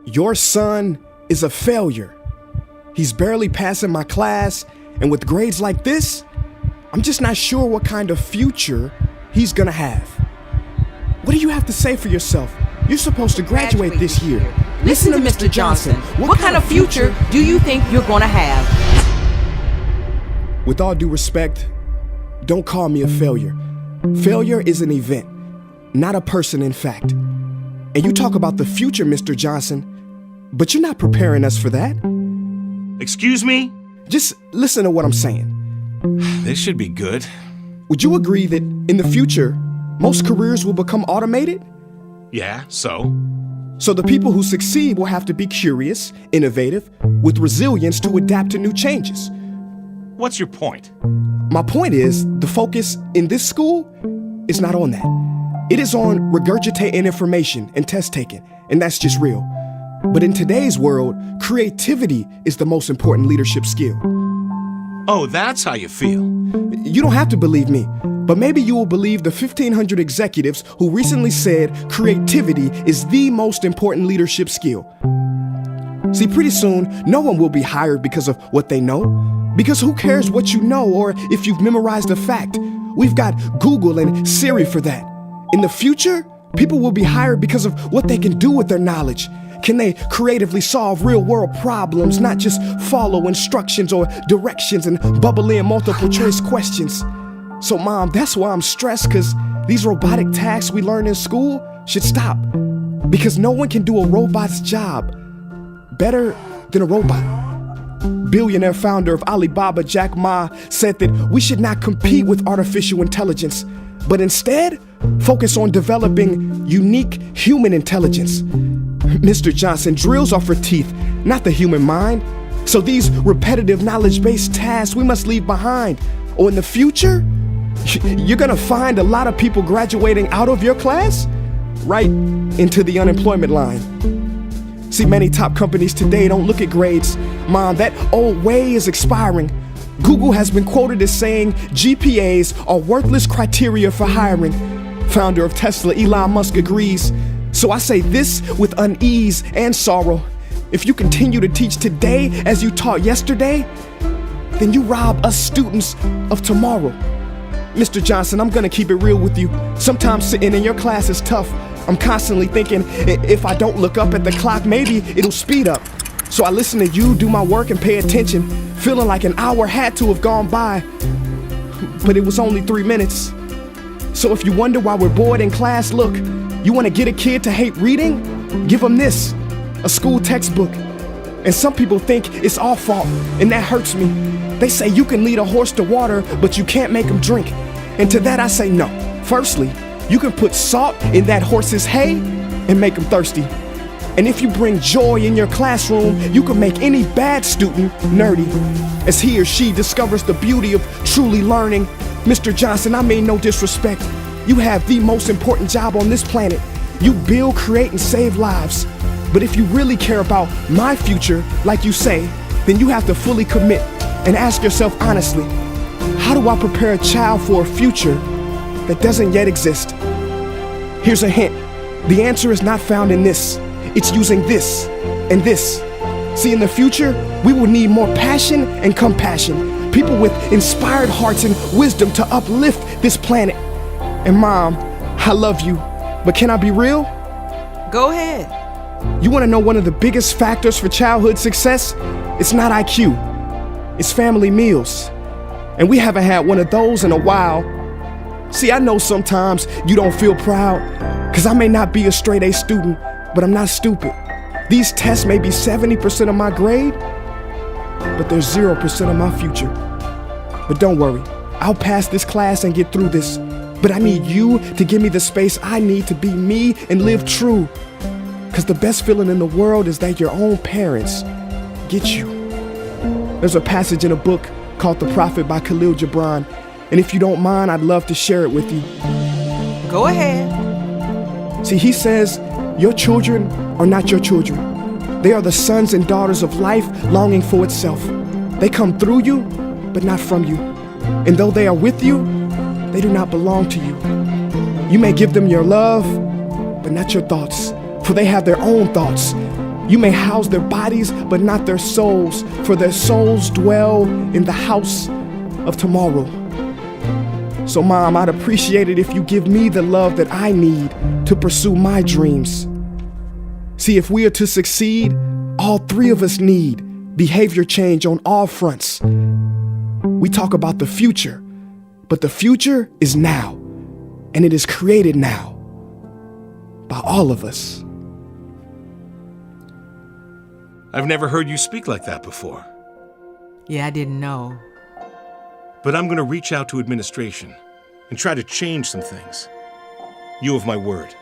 Your son is a failure. He's barely passing my class, and with grades like this, I'm just not sure what kind of future he's gonna have. What do you have to say for yourself? You're supposed to graduate this year. Listen to Mr. Johnson. What kind of future do you think you're gonna have? With all due respect, don't call me a failure. Failure is an event, not a person, in fact. And you talk about the future, Mr. Johnson, but you're not preparing us for that. Excuse me? Just listen to what I'm saying. This should be good. Would you agree that in the future, most careers will become automated? Yeah, so? So the people who succeed will have to be curious, innovative, with resilience to adapt to new changes. What's your point? My point is, the focus in this school is not on that. It is on regurgitating information and test taking, and that's just real. But in today's world, creativity is the most important leadership skill. Oh, that's how you feel. You don't have to believe me, but maybe you will believe the 1,500 executives who recently said creativity is the most important leadership skill. See, pretty soon, no one will be hired because of what they know. Because who cares what you know or if you've memorized a fact? We've got Google and Siri for that. In the future, people will be hired because of what they can do with their knowledge. Can they creatively solve real-world problems, not just follow instructions or directions and bubble in multiple choice questions? So, Mom, that's why I'm stressed, because these robotic tasks we learn in school should stop. Because no one can do a robot's job better than a robot. Billionaire founder of Alibaba, Jack Ma, said that we should not compete with artificial intelligence, but instead focus on developing unique human intelligence. Mr. Johnson, drills are for teeth, not the human mind. So these repetitive knowledge-based tasks we must leave behind. Or in the future, you're gonna find a lot of people graduating out of your class right into the unemployment line. See, many top companies today don't look at grades. Mom, that old way is expiring. Google has been quoted as saying GPAs are worthless criteria for hiring. Founder of Tesla, Elon Musk, agrees. So I say this with unease and sorrow. If you continue to teach today as you taught yesterday, then you rob us students of tomorrow. Mr. Johnson, I'm gonna keep it real with you. Sometimes sitting in your class is tough. I'm constantly thinking, if I don't look up at the clock, maybe it'll speed up. So I listen to you do my work and pay attention, feeling like an hour had to have gone by, but it was only 3 minutes. So if you wonder why we're bored in class, look, you wanna get a kid to hate reading? Give them this, a school textbook. And some people think it's our fault, and that hurts me. They say you can lead a horse to water, but you can't make him drink. And to that I say no. Firstly, you can put salt in that horse's hay and make him thirsty. And if you bring joy in your classroom, you can make any bad student nerdy as he or she discovers the beauty of truly learning. Mr. Johnson, I mean no disrespect. You have the most important job on this planet. You build, create, and save lives. But if you really care about my future, like you say, then you have to fully commit and ask yourself honestly, how do I prepare a child for a future that doesn't yet exist? Here's a hint. The answer is not found in this. It's using this and this. See, in the future, we will need more passion and compassion. People with inspired hearts and wisdom to uplift this planet. And Mom, I love you, but can I be real? Go ahead. You want to know one of the biggest factors for childhood success? It's not IQ. It's family meals. And we haven't had one of those in a while. See, I know sometimes you don't feel proud, because I may not be a straight A student, but I'm not stupid. These tests may be 70% of my grade, but they're 0% of my future. But don't worry, I'll pass this class and get through this. But I need you to give me the space I need to be me and live true. Because the best feeling in the world is that your own parents get you. There's a passage in a book called The Prophet by Khalil Gibran. And if you don't mind, I'd love to share it with you. Go ahead. See, he says, your children are not your children. They are the sons and daughters of life longing for itself. They come through you, but not from you. And though they are with you, they do not belong to you. You may give them your love, but not your thoughts, for they have their own thoughts. You may house their bodies, but not their souls, for their souls dwell in the house of tomorrow. So, Mom, I'd appreciate it if you give me the love that I need to pursue my dreams. See, if we are to succeed, all three of us need behavior change on all fronts. We talk about the future, but the future is now, and it is created now by all of us. I've never heard you speak like that before. Yeah, I didn't know. But I'm going to reach out to administration and try to change some things. You have my word.